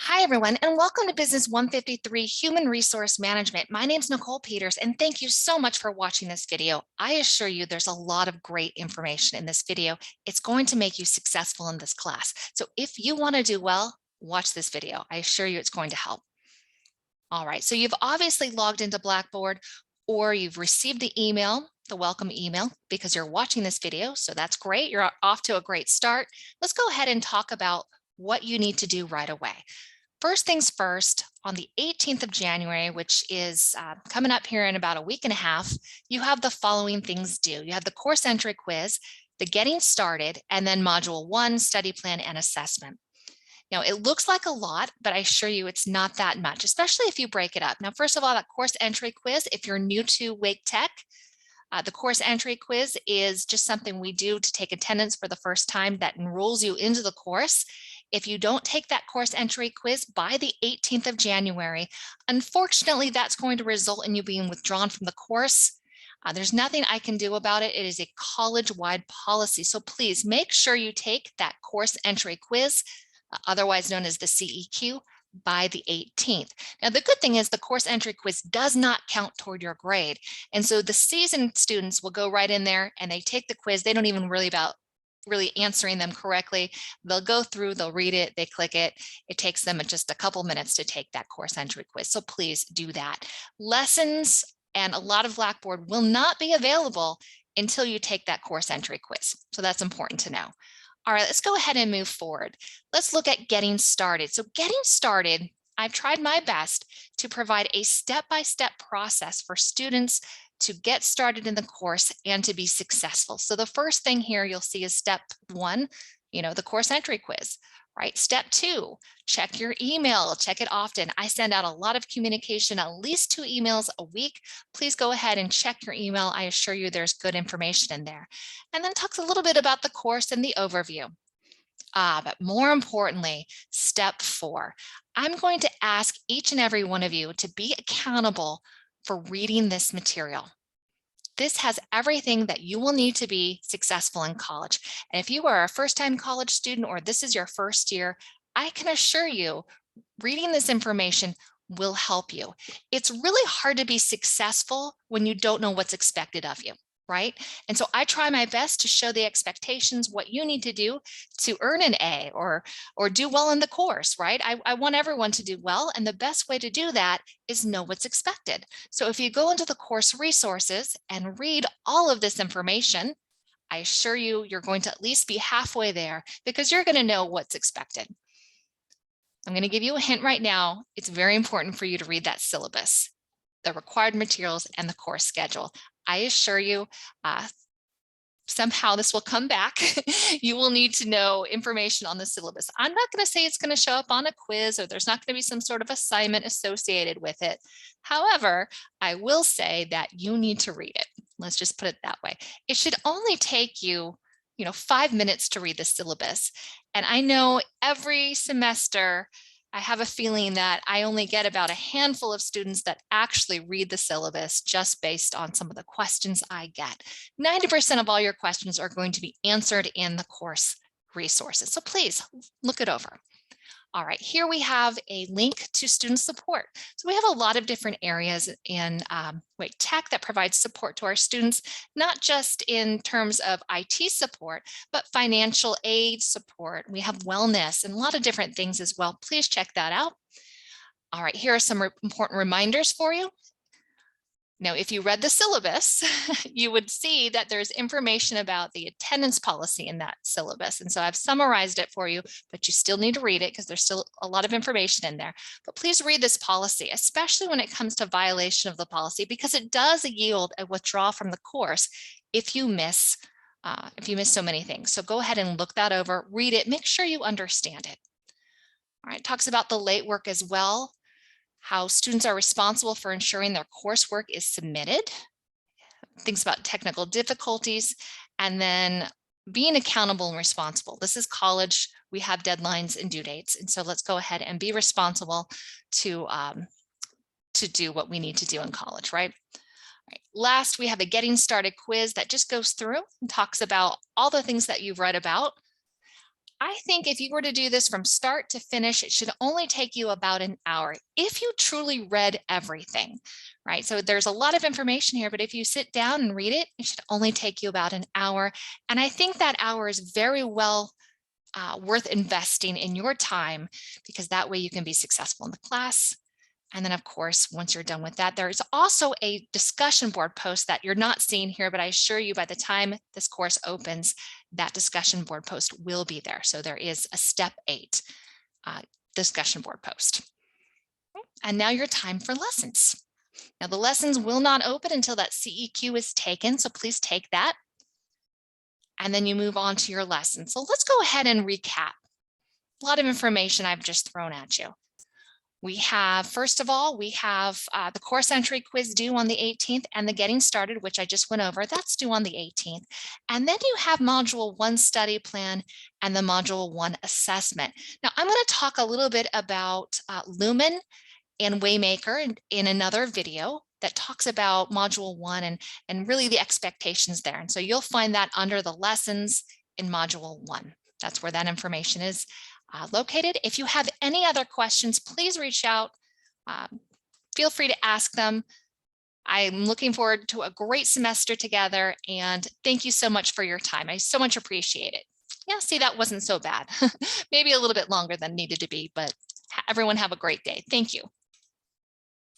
Hi, everyone, and welcome to Business 153 Human Resource Management. My name is Nicole Peters, and thank you so much for watching this video. I assure you there's a lot of great information in this video. It's going to make you successful in this class. So if you want to do well, watch this video. I assure you it's going to help. All right, so you've obviously logged into Blackboard or you've received the email, the welcome email, because you're watching this video. So that's great. You're off to a great start. Let's go ahead and talk about what you need to do right away. First things first, on the 18th of January, which is coming up here in about a week and a half, you have the following things due. You have the course entry quiz, the getting started, and then module 1, study plan and assessment. Now, it looks like a lot, but I assure you it's not that much, especially if you break it up. Now, first of all, that course entry quiz, if you're new to Wake Tech, the course entry quiz is just something we do to take attendance for the first time that enrolls you into the course. If you don't take that course entry quiz by the 18th of January, unfortunately, that's going to result in you being withdrawn from the course. There's nothing I can do about it. It is a college-wide policy. So please make sure you take that course entry quiz, otherwise known as the CEQ, by the 18th. Now, the good thing is the course entry quiz does not count toward your grade. And so the seasoned students will go right in there and they take the quiz. They don't even worry about really answering them correctly. They'll go through, they'll read it, they click it. It takes them just a couple minutes to take that course entry quiz. So please do that. Lessons and a lot of Blackboard will not be available until you take that course entry quiz. So that's important to know. All right, let's go ahead and move forward. Let's look at getting started. So getting started, I've tried my best to provide a step-by-step process for students to get started in the course and to be successful. So the first thing here you'll see is step 1, the course entry quiz, right? Step 2, check your email, check it often. I send out a lot of communication, at least 2 emails a week. Please go ahead and check your email. I assure you there's good information in there. And then talks a little bit about the course and the overview. But more importantly, step 4, I'm going to ask each and every one of you to be accountable for reading this material. This has everything that you will need to be successful in college. And if you are a first-time college student or this is your first year, I can assure you reading this information will help you. It's really hard to be successful when you don't know what's expected of you, right? And so I try my best to show the expectations, what you need to do to earn an A or do well in the course, right? I want everyone to do well. And the best way to do that is know what's expected. So if you go into the course resources and read all of this information, I assure you, you're going to at least be halfway there because you're going to know what's expected. I'm going to give you a hint right now. It's very important for you to read that syllabus, the required materials, and the course schedule. I assure you, somehow this will come back. You will need to know information on the syllabus. I'm not going to say it's going to show up on a quiz or there's not going to be some sort of assignment associated with it. However, I will say that you need to read it. Let's just put it that way. It should only take you 5 minutes to read the syllabus. And I know every semester, I have a feeling that I only get about a handful of students that actually read the syllabus just based on some of the questions I get. 90% of all your questions are going to be answered in the course resources. So please look it over. All right, here we have a link to student support. So we have a lot of different areas in Wake Tech that provides support to our students, not just in terms of IT support, but financial aid support. We have wellness and a lot of different things as well. Please check that out. All right, here are some important reminders for you. Now, if you read the syllabus, you would see that there's information about the attendance policy in that syllabus. And so I've summarized it for you, but you still need to read it because there's still a lot of information in there. But please read this policy, especially when it comes to violation of the policy, because it does yield a withdrawal from the course if you miss so many things. So go ahead and look that over, read it, make sure you understand it. All right, it talks about the late work as well, how students are responsible for ensuring their coursework is submitted, things about technical difficulties, and then being accountable and responsible. This is college. We have deadlines and due dates. And so let's go ahead and be responsible to do what we need to do in college, right? All right. Last, we have a getting started quiz that just goes through and talks about all the things that you've read about. I think if you were to do this from start to finish, it should only take you about an hour if you truly read everything, right? So there's a lot of information here, but if you sit down and read it, it should only take you about an hour. And I think that hour is very well worth investing in your time, because that way you can be successful in the class. And then, of course, once you're done with that, there is also a discussion board post that you're not seeing here, but I assure you by the time this course opens, that discussion board post will be there. So there is a step 8 discussion board post. And now your time for lessons. Now the lessons will not open until that CEQ is taken, so please take that. And then you move on to your lesson. So let's go ahead and recap. A lot of information I've just thrown at you. We have, first of all, we have the course entry quiz due on the 18th and the getting started, which I just went over, that's due on the 18th. And then you have module 1 study plan and the module 1 assessment. Now I'm going to talk a little bit about Lumen and Waymaker in another video that talks about module 1 and really the expectations there. And so you'll find that under the lessons in module 1. That's where that information is located. If you have any other questions, please reach out. Feel free to ask them. I'm looking forward to a great semester together, and thank you so much for your time. I so much appreciate it. Yeah, see, that wasn't so bad. Maybe a little bit longer than needed to be, but everyone have a great day. Thank you.